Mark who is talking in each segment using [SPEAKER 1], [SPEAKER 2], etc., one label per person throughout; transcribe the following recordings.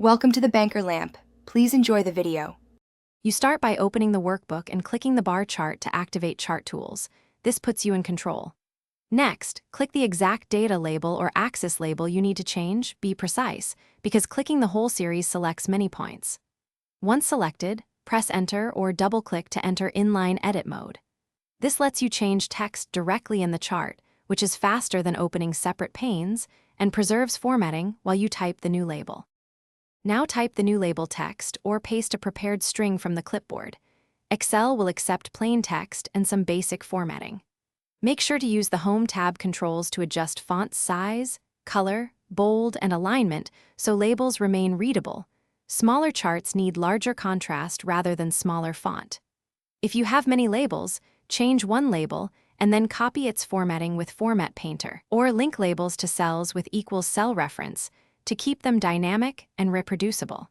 [SPEAKER 1] Welcome to the Banker Lamp. Please enjoy the video.
[SPEAKER 2] You start by opening the workbook and clicking the bar chart to activate chart tools. This puts you in control. Next, click the exact data label or axis label you need to change. Be precise, because clicking the whole series selects many points. Once selected, press Enter or double-click to enter inline edit mode. This lets you change text directly in the chart, which is faster than opening separate panes and preserves formatting while you type the new label. Now type the new label text or paste a prepared string from the clipboard. Excel will accept plain text and some basic formatting. Make sure to use the Home tab controls to adjust font size, color, bold, and alignment so labels remain readable. Smaller charts need larger contrast rather than smaller font. If you have many labels, change one label and then copy its formatting with Format Painter, or link labels to cells with equal cell reference to keep them dynamic and reproducible.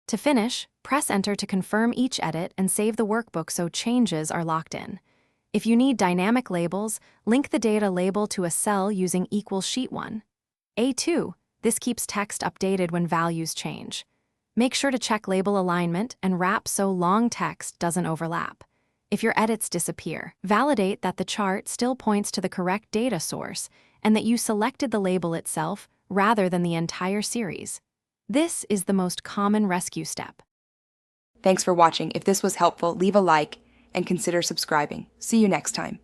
[SPEAKER 2] To finish, press Enter to confirm each edit and save the workbook so changes are locked in. If you need dynamic labels, link the data label to a cell using equal sheet 1. A2, this keeps text updated when values change. Make sure to check label alignment and wrap so long text doesn't overlap. If your edits disappear, validate that the chart still points to the correct data source and that you selected the label itself rather than the entire series. This is the most common rescue step.
[SPEAKER 1] Thanks for watching. If this was helpful, leave a like and consider subscribing. See you next time.